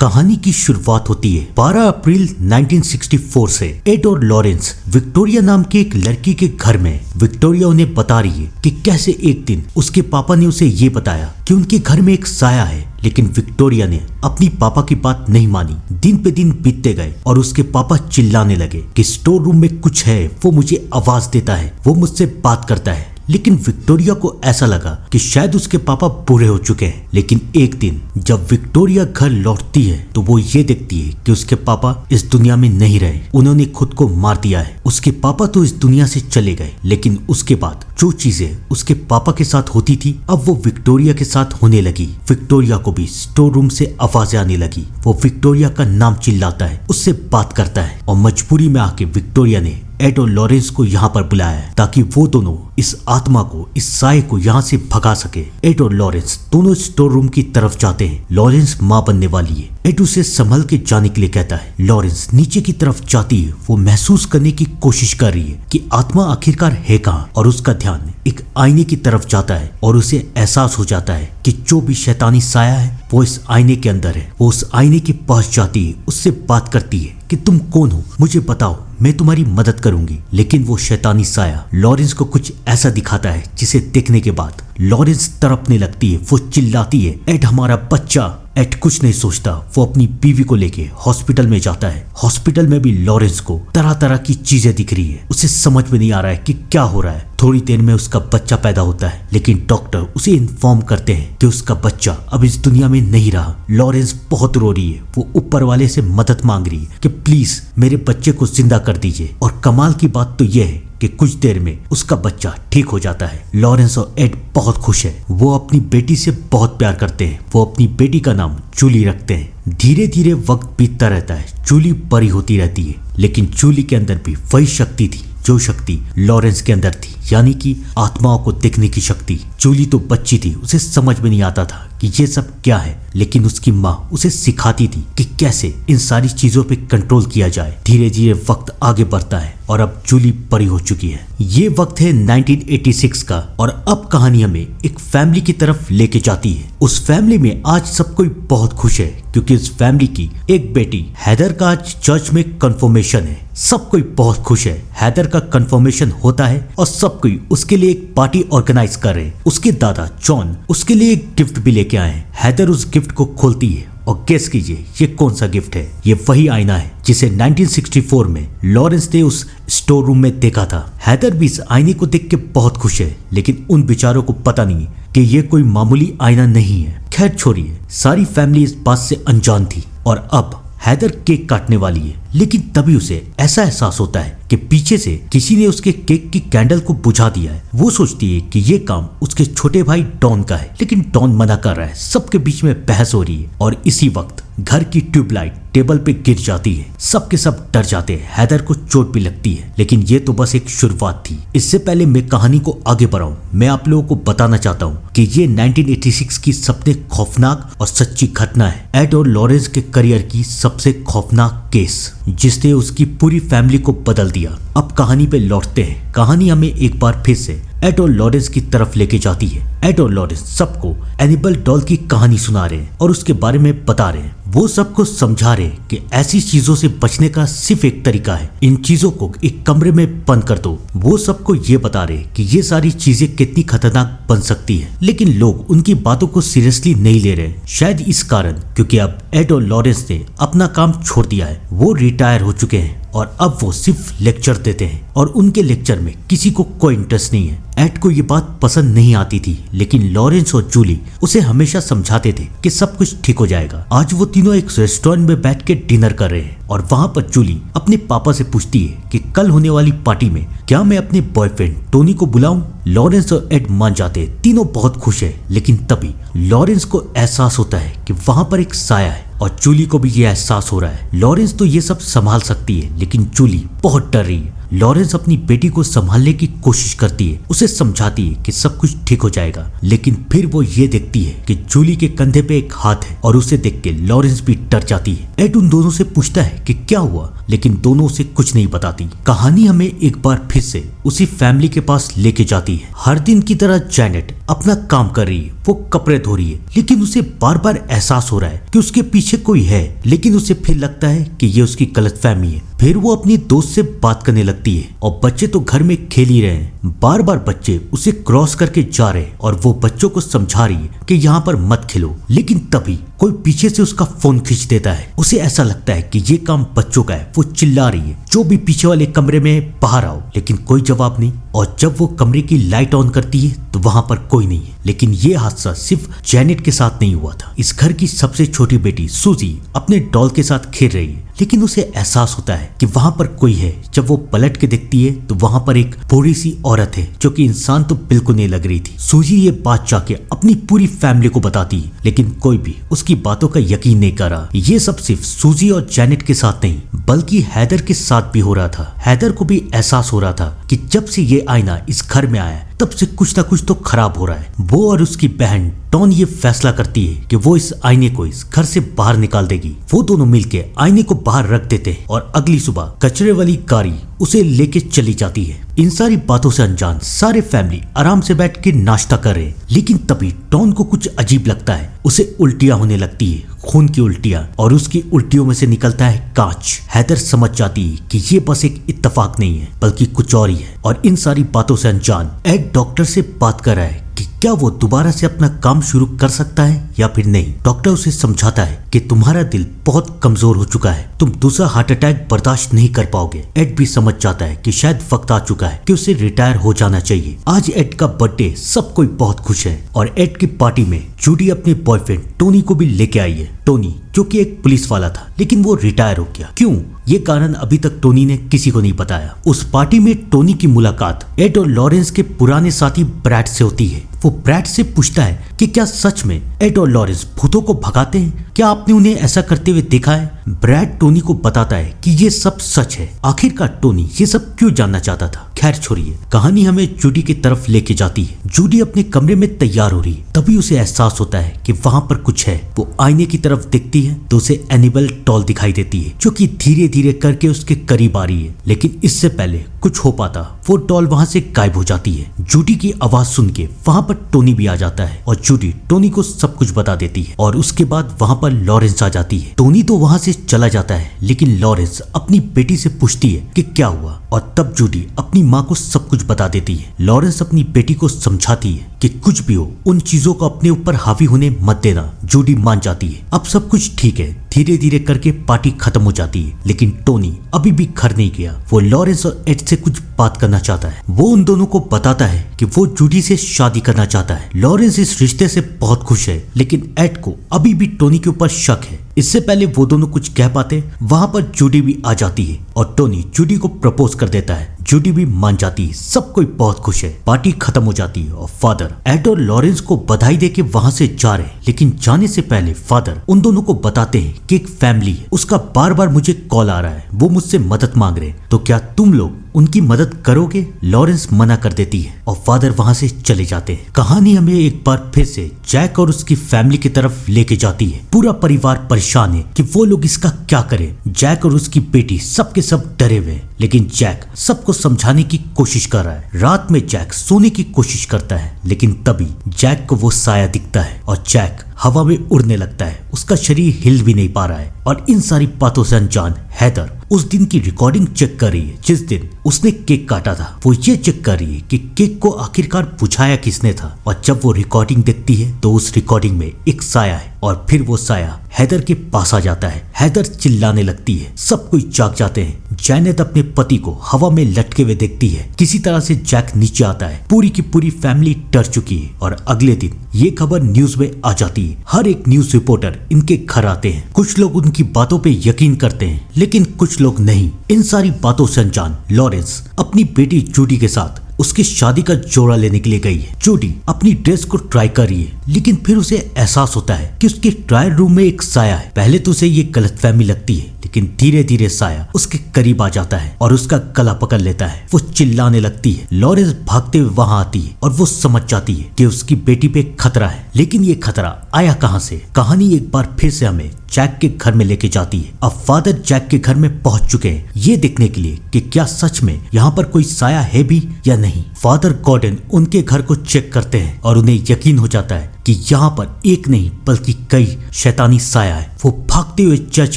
कहानी की शुरुआत होती है 12 अप्रैल 1964 से। एड और लॉरेंस विक्टोरिया नाम की एक लड़की के घर में। विक्टोरिया उन्हें बता रही है कि कैसे एक दिन उसके पापा ने उसे ये बताया कि उनके घर में एक साया है, लेकिन विक्टोरिया ने अपनी पापा की बात नहीं मानी। दिन पे दिन बीतते गए और उसके पापा चिल्लाने लगे कि स्टोर रूम में कुछ है, वो मुझे आवाज देता है, वो मुझसे बात करता है। लेकिन विक्टोरिया को ऐसा लगा कि शायद उसके पापा बूढ़े हो चुके हैं। लेकिन एक दिन जब विक्टोरिया घर लौटती है तो वो ये देखती है कि उसके पापा इस दुनिया में नहीं रहे, उन्होंने खुद को मार दिया है। उसके पापा तो इस दुनिया से चले गए, लेकिन उसके बाद जो चीजें उसके पापा के साथ होती थी अब वो विक्टोरिया के साथ होने लगी। विक्टोरिया को भी स्टोर रूम से आवाजें आने लगी। वो विक्टोरिया का नाम चिल्लाता है, उससे बात करता है और मजबूरी में आके विक्टोरिया ने एड और लॉरेंस को यहाँ पर बुलाया है ताकि वो दोनों इस आत्मा को, इस साये को यहाँ से भगा सके। एड और लॉरेंस दोनों स्टोर रूम की तरफ जाते हैं। लॉरेंस माँ बनने वाली है। एड उसे संभल के जाने के लिए कहता है। लॉरेंस नीचे की तरफ जाती है। वो महसूस करने की कोशिश कर रही है कि आत्मा आखिरकार है कहाँ, और उसका ध्यान एक आईने की तरफ जाता है और उसे एहसास हो जाता है कि जो भी शैतानी साया है वो इस आईने के अंदर है। वो उस आईने के पास जाती है, उससे बात करती है कि तुम कौन हो, मुझे बताओ, मैं तुम्हारी मदद करूंगी। लेकिन वो शैतानी साया लॉरेंस को कुछ ऐसा दिखाता है जिसे देखने के बाद लॉरेंस तड़पने लगती है। वो चिल्लाती है, एड हमारा बच्चा। एड कुछ नहीं सोचता, वो अपनी बीवी को लेके हॉस्पिटल में जाता है। हॉस्पिटल में भी लॉरेंस को तरह तरह की चीजें दिख रही है। उसे समझ में नहीं आ रहा है कि क्या हो रहा है। थोड़ी देर में उसका बच्चा पैदा होता है, लेकिन डॉक्टर उसे इन्फॉर्म करते हैं कि उसका बच्चा अब इस दुनिया में नहीं रहा। लॉरेंस बहुत रो रही है। वो ऊपर वाले से मदद मांग रही है कि प्लीज मेरे बच्चे को जिंदा कर दीजिए। और कमाल की बात तो यह है कि कुछ देर में उसका बच्चा ठीक हो जाता है। लॉरेंस और एड बहुत खुश है। वो अपनी बेटी से बहुत प्यार करते हैं। वो अपनी बेटी का नाम जूली रखते हैं। धीरे धीरे वक्त बीतता रहता है। जूली बड़ी होती रहती है, लेकिन जूली के अंदर भी वही शक्ति थी जो शक्ति लॉरेंस के अंदर थी, यानी कि आत्माओं को देखने की शक्ति। जूली तो बच्ची थी, उसे समझ में नहीं आता था कि ये सब क्या है, लेकिन उसकी माँ उसे सिखाती थी कि कैसे इन सारी चीजों पे कंट्रोल किया जाए। धीरे धीरे वक्त आगे बढ़ता है और अब जूली बड़ी हो चुकी है। ये वक्त है 1986 का और अब कहानी हमें एक फैमिली की तरफ लेके जाती है। उस फैमिली में आज सब कोई बहुत खुश है क्योंकि उस फैमिली की एक बेटी हैदर का आज चर्च में कन्फर्मेशन है। सब कोई बहुत खुश है। हैदर का कन्फर्मेशन होता है और सब कोई उसके लिए एक पार्टी ऑर्गेनाइज कर रहे हैं। उसके दादा जॉन उसके लिए एक गिफ्ट भी लेके आए हैं। हैदर उस गिफ्ट को खोलती है और गेस कीजिए ये कौन सा गिफ्ट है। ये वही आईना है जिसे 1964 में लॉरेंस ने उस स्टोर रूम में देखा था। हैदर भी इस आईने को देख के बहुत खुश है, लेकिन उन बेचारों को पता नहीं कि ये कोई मामूली आईना नहीं है। खैर छोड़िए, सारी फैमिली इस बात से अनजान थी और अब हैदर केक काटने वाली है। लेकिन तभी उसे ऐसा एहसास होता है कि पीछे से किसी ने उसके केक की कैंडल को बुझा दिया है। वो सोचती है कि ये काम उसके छोटे भाई डॉन का है, लेकिन डॉन मना कर रहा है। सबके बीच में बहस हो रही है और इसी वक्त घर की ट्यूबलाइट टेबल पे गिर जाती है। सबके सब डर जाते हैं। हैदर को चोट भी लगती है, लेकिन ये तो बस एक शुरुआत थी। इससे पहले मैं कहानी को आगे बढ़ाऊं, मैं आप लोगों को बताना चाहता हूँ कि ये 1986 की सबसे खौफनाक और सच्ची घटना है। एड और लॉरेंस के करियर की सबसे खौफनाक केस जिसने उसकी पूरी फैमिली को बदल दिया। अब कहानी पे लौटते हैं। कहानी हमें एक बार फिर से एड और लॉरेंस की तरफ लेके जाती है। एड और लॉरेंस सबको एनिमल डॉल की कहानी सुना रहे हैं और उसके बारे में बता रहे हैं। वो सबको समझा रहे हैं कि ऐसी चीजों से बचने का सिर्फ एक तरीका है, इन चीजों को एक कमरे में बंद कर दो। वो सबको ये बता रहे हैं कि ये सारी चीजें कितनी खतरनाक बन सकती है, लेकिन लोग उनकी बातों को सीरियसली नहीं ले रहे। शायद इस कारण क्योंकि अब एड और लॉरेंस ने अपना काम छोड़ दिया है। वो रिटायर हो चुके हैं और अब वो सिर्फ लेक्चर देते हैं और उनके लेक्चर में किसी को कोई इंटरेस्ट नहीं है। एड को ये बात पसंद नहीं आती थी, लेकिन लॉरेंस और जूली उसे हमेशा समझाते थे कि सब कुछ ठीक हो जाएगा। आज वो तीनों एक रेस्टोरेंट में बैठ के डिनर कर रहे हैं और वहाँ पर जूली अपने पापा से पूछती है कि कल होने वाली पार्टी में क्या मैं अपने बॉयफ्रेंड टोनी को बुलाऊं। लॉरेंस और एड मान जाते हैं। तीनों बहुत खुश है, लेकिन तभी लॉरेंस को एहसास होता है कि वहाँ पर एक साया है और जूली को भी ये एहसास हो रहा है। लॉरेंस तो ये सब संभाल सकती है, लेकिन जूली बहुत डर रही है। लॉरेंस अपनी बेटी को संभालने की कोशिश करती है, उसे समझाती है कि सब कुछ ठीक हो जाएगा, लेकिन फिर वो ये देखती है कि जूली के कंधे पे एक हाथ है और उसे देख के लॉरेंस भी डर जाती है। एड उन दोनों से पूछता है कि क्या हुआ, लेकिन दोनों उसे कुछ नहीं बताती। कहानी हमें एक बार फिर से उसी फैमिली के पास लेके जाती है। हर दिन की तरह जैनेट अपना काम कर रही है, वो कपड़े धो रही है, लेकिन उसे बार बार एहसास हो रहा है कि उसके पीछे कोई है, लेकिन उसे फिर लगता है कि ये उसकी गलतफहमी है। फिर वो अपनी दोस्त से बात करने लगती है और बच्चे तो घर में खेल ही रहे हैं। बार बार बच्चे उसे क्रॉस करके जा रहे हैं और वो बच्चों को समझा रही है कि यहाँ पर मत खेलो, लेकिन तभी कोई पीछे से उसका फोन खींच देता है। उसे ऐसा लगता है कि ये काम बच्चों का है। वो चिल्ला रही है, जो भी पीछे वाले कमरे में बाहर आओ, लेकिन कोई जवाब नहीं। और जब वो कमरे की लाइट ऑन करती है तो वहां पर कोई नहीं है। लेकिन ये हादसा सिर्फ जैनेट के साथ नहीं हुआ था। इस घर की सबसे छोटी बेटी सूजी अपने डॉल के साथ खेल रही है, लेकिन उसे एहसास होता है कि वहां पर कोई है। जब वो पलट के देखती है तो वहां पर एक बूढ़ी सी औरत है, जो कि इंसान तो बिल्कुल नहीं लग रही थी। सूजी ये बात जाके अपनी पूरी फैमिली को बताती है, लेकिन कोई भी उसकी बातों का यकीन नहीं कर रहा। ये सब सिर्फ सूजी और जैनेट के साथ नहीं, बल्कि हैदर के साथ भी हो रहा था। हैदर को भी एहसास हो रहा था कि जब से ये आईना इस घर में आया तब से कुछ ना कुछ तो खराब हो रहा है। वो और उसकी बहन टॉन ये फैसला करती है कि वो इस आईने को इस घर से बाहर निकाल देगी। वो दोनों मिलके आईने को बाहर रख देते हैं और अगली सुबह कचरे वाली गाड़ी उसे लेके चली जाती है। इन सारी बातों से अनजान सारे फैमिली आराम से बैठ के नाश्ता कर रहे हैं, लेकिन तभी टॉन को कुछ अजीब लगता है। उसे उल्टियां होने लगती है, खून की उल्टियां, और उसकी उल्टियों में से निकलता है कांच। हैदर समझ जाती है कि ये बस एक इत्तेफाक नहीं है, बल्कि कुछ और ही है। और इन सारी बातों से अनजान एड डॉक्टर से बात कर रहा है कि क्या वो दोबारा से अपना काम शुरू कर सकता है या फिर नहीं। डॉक्टर उसे समझाता है कि तुम्हारा दिल बहुत कमजोर हो चुका है, तुम दूसरा हार्ट अटैक बर्दाश्त नहीं कर पाओगे। एड भी समझ जाता है कि शायद वक्त आ चुका है कि उसे रिटायर हो जाना चाहिए। आज एड का बर्थडे, सब कोई बहुत खुश है और एड की पार्टी में जूडी अपने बॉयफ्रेंड टोनी को भी लेके आई है। टोनी जो कि एक पुलिस वाला था, लेकिन वो रिटायर हो गया। क्यों, ये कारण अभी तक टोनी ने किसी को नहीं बताया। उस पार्टी में टोनी की मुलाकात एड और लॉरेंस के पुराने साथी ब्रैड से होती है। वो ब्रैड से पूछता है कि क्या सच में एड और लॉरेंस भूतों को भगाते हैं, क्या आपने उन्हें ऐसा करते हुए देखा है। ब्रैड टोनी को बताता है कि ये सब सच है। आखिरकार टोनी ये सब क्यों जानना चाहता था। खैर छोड़िए, कहानी हमें जूडी की तरफ लेके जाती है। जूडी अपने कमरे में तैयार हो रही है, तभी उसे एहसास होता है कि वहां पर कुछ है। वो आईने की तरफ देखती है तो उसे एनिमल डॉल दिखाई देती है, जो कि धीरे धीरे करके उसके करीब आ रही है। लेकिन इससे पहले कुछ हो पाता, वो डॉल वहां से गायब हो जाती है। जूडी की आवाज सुन के वहां पर टोनी भी आ जाता है और जूडी टोनी को सब कुछ बता देती है। और उसके बाद वहां पर लॉरेंस आ जाती है। टोनी तो वहां से चला जाता है, लेकिन लॉरेंस अपनी बेटी से पूछती है कि क्या हुआ, और तब जूडी अपनी माँ को सब कुछ बता देती है। लॉरेंस अपनी बेटी को समझाती है कि कुछ भी हो, उन चीजों को अपने ऊपर हावी होने मत देना। जूडी मान जाती है। अब सब कुछ ठीक है। धीरे धीरे करके पार्टी खत्म हो जाती है, लेकिन टोनी अभी भी घर नहीं गया। वो लॉरेंस और एड से कुछ बात करना चाहता है। वो उन दोनों को बताता है कि वो जूडी से शादी करना चाहता है। लॉरेंस इस रिश्ते से बहुत खुश है, लेकिन एड को अभी भी टोनी के ऊपर शक है। इससे पहले वो दोनों कुछ कह पाते, वहां पर जूडी भी आ जाती है और टोनी जूडी को प्रपोज कर देता है। जूडी भी मान जाती है। सब कोई बहुत खुश है। पार्टी खत्म हो जाती है और फादर एड और लॉरेंस को बधाई देके वहां से जा रहे, लेकिन जाने से पहले फादर उन दोनों को बताते हैं कि एक फैमिली है, उसका बार बार मुझे कॉल आ रहा है, वो मुझसे मदद मांग रहे, तो क्या तुम लोग उनकी मदद करोगे। लॉरेंस मना कर देती है और फादर वहां से चले जाते हैं। कहानी हमें एक बार फिर से जैक और उसकी फैमिली की तरफ लेके जाती है। पूरा परिवार परेशान है कि वो लोग इसका क्या करें। जैक और उसकी बेटी सबके सब डरे हुए हैं, लेकिन जैक सबको समझाने की कोशिश कर रहा है। रात में जैक सोने की कोशिश करता है, लेकिन तभी जैक को वो साया दिखता है और जैक हवा में उड़ने लगता है। उसका शरीर हिल भी नहीं पा रहा है। और इन सारी बातों से अनजान हैदर उस दिन की रिकॉर्डिंग चेक कर रही है जिस दिन उसने केक काटा था। वो ये चेक कर रही है कि केक को आखिरकार बुझाया किसने था। और जब वो रिकॉर्डिंग देखती है तो उस रिकॉर्डिंग में एक साया है और फिर वो साया हैदर के पास आ जाता है। हैदर चिल्लाने लगती है। सब कोई जाग जाते हैं। जैनेट अपने पति को हवा में लटके हुए देखती है। किसी तरह से जैक नीचे आता है। पूरी की पूरी फैमिली डर चुकी है और अगले दिन ये खबर न्यूज में आ जाती है। हर एक न्यूज रिपोर्टर इनके घर आते हैं। कुछ लोग उनकी बातों पे यकीन करते हैं, लेकिन कुछ लोग नहीं। इन सारी बातों से अनजान लॉरेंस अपनी बेटी जूडी के साथ उसकी शादी का जोड़ा लेने के लिए गई है। जूडी अपनी ड्रेस को ट्राई कर रही है, लेकिन फिर उसे एहसास होता है कि उसके ट्रायल रूम में एक साया है। पहले तो उसे ये गलतफहमी लगती है, लेकिन धीरे धीरे साया उसके करीब आ जाता है और उसका गला पकड़ लेता है। वो चिल्लाने लगती है। लॉरेंस भागते हुए वहां आती है और वो समझ जाती है कि उसकी बेटी पे खतरा है, लेकिन ये खतरा आया कहां से। कहानी एक बार फिर से हमें जैक के घर में लेके जाती है। अब फादर जैक के घर में पहुंच चुके हैं ये देखने के लिए कि क्या सच में यहाँ पर कोई साया है भी या नहीं। फादर गॉर्डन उनके घर को चेक करते हैं और उन्हें यकीन हो जाता है कि यहाँ पर एक नहीं बल्कि कई शैतानी साया है। वो भागते हुए चर्च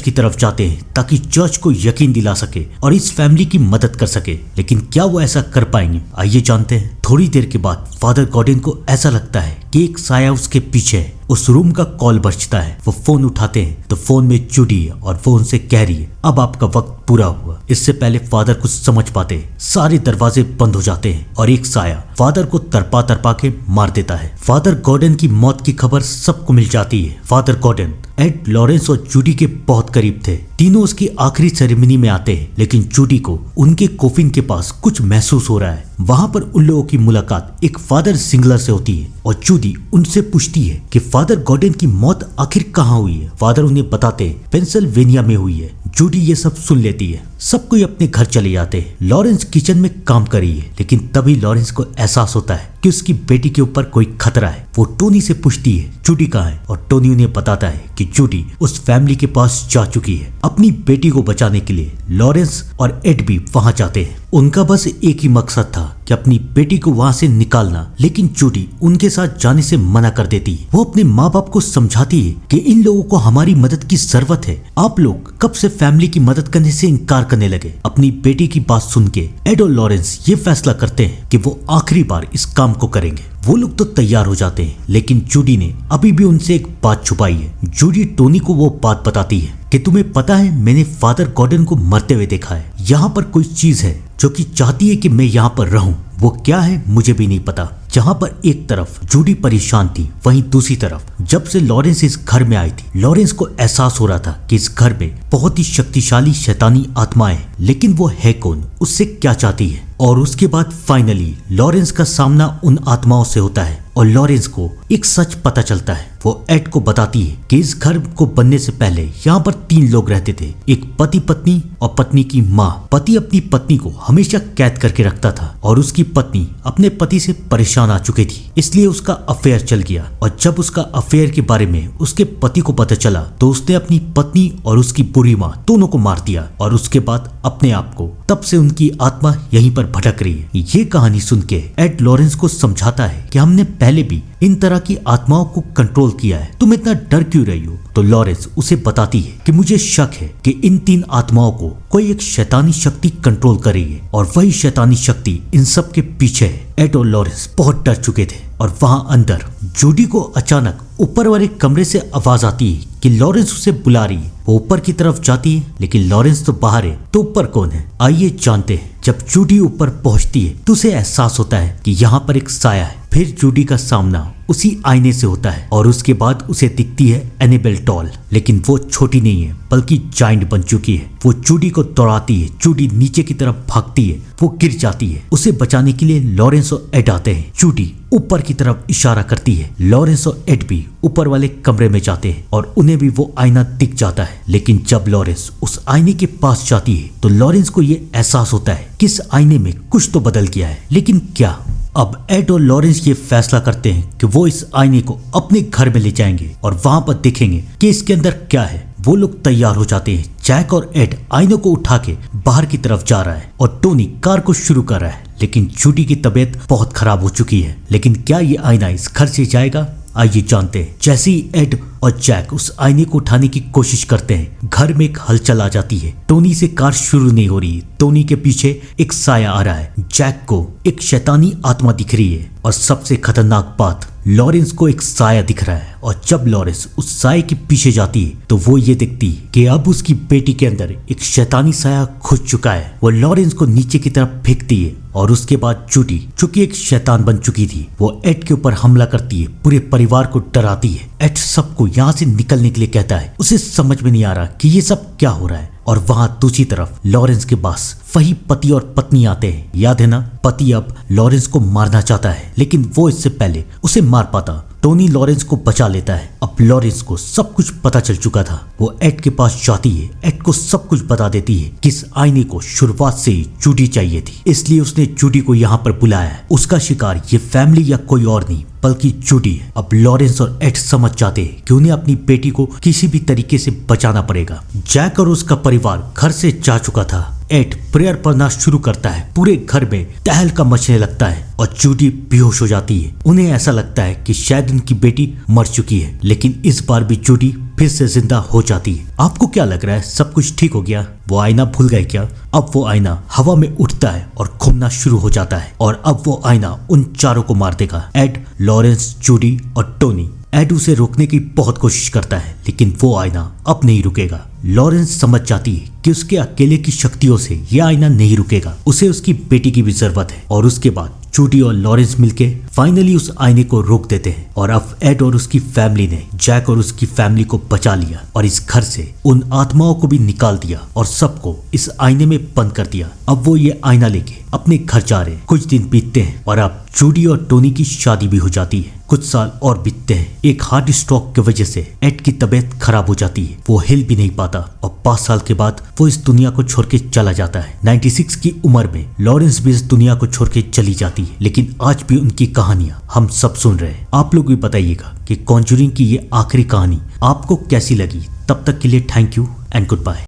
की तरफ जाते हैं ताकि चर्च को यकीन दिला सके और इस फैमिली की मदद कर सके, लेकिन क्या वो ऐसा कर पाएंगे, आइए जानते हैं। थोड़ी देर के बाद फादर गॉर्डन को ऐसा लगता है कि एक साया उसके पीछे है। उस रूम का कॉल बजता है। वो फोन उठाते हैं तो फोन में जूडी है और वो उनसे कह रही है अब आपका वक्त पूरा हुआ। इससे पहले फादर कुछ समझ पाते सारे दरवाजे बंद हो जाते हैं और एक साया फादर को तरपा तरपा के मार देता है। फादर गॉर्डन की मौत की खबर सबको मिल जाती है। फादर गॉर्डन एड, लॉरेंस और जूडी के बहुत करीब थे। तीनों उसकी आखिरी सेरेमनी में आते हैं, लेकिन जूडी को उनके कोफिन के पास कुछ महसूस हो रहा है। वहां पर उन लोगों की मुलाकात एक फादर सिंगलर से होती है और जूडी उनसे पूछती है कि फादर गॉर्डन की मौत आखिर कहाँ हुई है। फादर उन्हें बताते हैं पेंसिल्वेनिया में हुई है। जूडी ये सब सुन लेती है। सब कोई अपने घर चले जाते हैं। लॉरेंस किचन में काम कर रही है, लेकिन तभी लॉरेंस को एहसास होता है कि उसकी बेटी के ऊपर कोई खतरा है। वो टोनी से पूछती है जूडी कहाँ है और टोनी उन्हें बताता है कि जूडी उस फैमिली के पास जा चुकी है। अपनी बेटी को बचाने के लिए लॉरेंस और एड भी वहां जाते हैं। उनका बस एक ही मकसद था कि अपनी बेटी को वहां से निकालना, लेकिन जूडी उनके साथ जाने से मना कर देती है। वो अपने माँ बाप को समझाती है कि इन लोगों को हमारी मदद की जरूरत है। आप लोग कब से फैमिली की मदद करने से इनकार करने लगे। अपनी बेटी की बात सुन के एड और लॉरेंस ये फैसला करते हैं कि वो आखिरी बार इस काम को करेंगे। वो लोग तो तैयार हो जाते हैं, लेकिन जूडी ने अभी भी उनसे एक बात छुपाई है। जूडी टोनी को वो बात बताती है कि तुम्हें पता है मैंने फादर गॉर्डन को मरते हुए देखा है। यहाँ पर कोई चीज है जो कि चाहती है कि मैं यहाँ पर रहूं। वो क्या है मुझे भी नहीं पता। जहाँ पर एक तरफ जूडी परेशान थी, वहीं दूसरी तरफ जब से लॉरेंस इस घर में आई थी, लॉरेंस को एहसास हो रहा था कि इस घर में बहुत ही शक्तिशाली शैतानी आत्माएं, लेकिन वो है कौन, उससे क्या चाहती है। और उसके बाद फाइनली लॉरेंस का सामना उन आत्माओं से होता है और लॉरेंस को एक सच पता चलता है। वो एड को बताती है कि इस घर को बनने से पहले यहाँ पर 3 लोग रहते थे, एक पति पत्नी और पत्नी की माँ। पति अपनी पत्नी को हमेशा कैद करके रखता था और उसकी पत्नी अपने पति से परेशान आ चुकी थी, इसलिए उसका अफेयर चल गया। और जब उसका अफेयर के बारे में उसके पति को पता चला तो उसने अपनी पत्नी और उसकी बुरी माँ दोनों को मार दिया और उसके बाद अपने आप को। तब से उनकी आत्मा यहीं पर भटक रही है। ये कहानी सुन के एड लॉरेंस को समझाता है कि हमने पहले भी इन तरह की आत्माओं को कंट्रोल किया है, तुम इतना डर क्यों रही हो। तो लॉरेंस उसे बताती है कि मुझे शक है कि इन 3 आत्माओं को कोई एक शैतानी शक्ति कंट्रोल कर रही है और वही शैतानी शक्ति इन सब के पीछे है। एड और लॉरेंस बहुत डर चुके थे और वहां अंदर जूडी को अचानक ऊपर वाले कमरे से आवाज आती है कि लॉरेंस उसे बुला रही है। वो ऊपर की तरफ जाती है, लेकिन लॉरेंस तो बाहर है, तो ऊपर कौन है, आइए जानते हैं। जब जूडी ऊपर पहुंचती है तो उसे एहसास होता है कि यहाँ पर एक साया है। फिर जूडी का सामना उसी आईने से होता है और उसके बाद उसे दिखती है एनेबेल डॉल, लेकिन वो छोटी नहीं है बल्कि जाइंट बन चुकी है। वो जूडी को दौड़ाती है, जूडी नीचे की तरफ भागती है, वो गिर जाती है। उसे बचाने के लिए लॉरेंस और एड आते हैं। जूडी ऊपर की तरफ इशारा करती है। लॉरेंस और एड भी ऊपर वाले कमरे में जाते हैं और उन्हें भी वो आईना दिख जाता है, लेकिन जब लॉरेंस उस आईने के पास जाती है तो लॉरेंस को ये एहसास होता है कि इस आईने में कुछ तो बदल गया है, लेकिन क्या। अब एड और लॉरेंस ये फैसला करते हैं कि वो इस आईने को अपने घर में ले जाएंगे और वहां पर देखेंगे कि इसके अंदर क्या है। वो लोग तैयार हो जाते हैं। जैक और एड आईनों को उठा के बाहर की तरफ जा रहा है और टोनी कार को शुरू कर रहा है, लेकिन जूडी की तबीयत बहुत खराब हो चुकी है। लेकिन क्या ये आईना इस घर से जाएगा, आइए जानते हैं। जैसे ही एड और जैक उस आईने को उठाने की कोशिश करते हैं, घर में एक हलचल आ जाती है। टोनी से कार शुरू नहीं हो रही। टोनी के पीछे एक साया आ रहा है। जैक को एक शैतानी आत्मा दिख रही है और सबसे खतरनाक बात, लॉरेंस को एक साया दिख रहा है। और जब लॉरेंस उस साये के पीछे जाती है तो वो ये देखती है कि अब उसकी बेटी के अंदर एक शैतानी साया घुस चुका है। वो लॉरेंस को नीचे की तरफ फेंकती है और उसके बाद जूडी, चूंकि एक शैतान बन चुकी थी, वो एड के ऊपर हमला करती है, पूरे परिवार को डराती है। एड सबको यहाँ से निकलने के लिए कहता है। उसे समझ में नहीं आ रहा कि ये सब क्या हो रहा है। और वहां दूसरी तरफ लॉरेंस के पास वही पति और पत्नी आते हैं। याद है ना, पति अब लॉरेंस को मारना चाहता है लेकिन वो इससे पहले उसे मार पाता। टोनी लॉरेंस को बचा लेता है। अब लॉरेंस को सब कुछ पता चल चुका था। वो एड के पास जाती है, एड को सब कुछ बता देती है कि इस आईने को शुरुआत से ही जूडी चाहिए थी, इसलिए उसने जूडी को यहाँ पर बुलाया है। उसका शिकार ये फैमिली या कोई और नहीं बल्कि जूडी है। अब लॉरेंस और एड समझ जाते हैं कि उन्हें अपनी बेटी को किसी भी तरीके से बचाना पड़ेगा। जैक और उसका परिवार घर से जा चुका था। एड प्रेयर पढ़ना शुरू करता है। पूरे घर में तहलका मचने लगता है और जूडी बेहोश हो जाती है। उन्हें ऐसा लगता है कि शायद उनकी बेटी मर चुकी है, लेकिन इस बार भी जूडी फिर से जिंदा हो जाती है। आपको क्या लग रहा है, सब कुछ ठीक हो गया? वो आईना भूल गए क्या? अब वो आईना हवा में उठता है और घूमना शुरू हो जाता है और अब वो आईना उन चारों को मार देगा, एड, लॉरेंस, जूडी और टोनी। एड उसे रोकने की बहुत कोशिश करता है लेकिन वो आईना अब नहीं रुकेगा। लॉरेंस समझ जाती है कि उसके अकेले की शक्तियों से यह आईना नहीं रुकेगा, उसे उसकी बेटी की भी जरूरत है। और उसके बाद जूडी और लॉरेंस मिलके फाइनली उस आईने को रोक देते हैं और अब एड और उसकी फैमिली ने जैक और उसकी फैमिली को बचा लिया और इस घर से उन आत्माओं को भी निकाल दिया और सबको इस आईने में बंद कर दिया। अब वो ये आईना लेके अपने घर जा रहे हैं। कुछ दिन बीतते हैं और अब जूडी और टोनी की शादी भी हो जाती है। कुछ साल और बीतते हैं। एक हार्ट स्ट्रोक की वजह से एड की तबीयत खराब हो जाती है। वो हिल भी नहीं पाता और 5 साल के बाद वो इस दुनिया को छोड़ के चला जाता है। 96 की उम्र में लॉरेंस भी इस दुनिया को छोड़ के चली जाती है, लेकिन आज भी उनकी कहानियां हम सब सुन रहे हैं। आप लोग भी बताइएगा कि कॉन्जरिंग की ये आखिरी कहानी आपको कैसी लगी। तब तक के लिए thank you and good bye.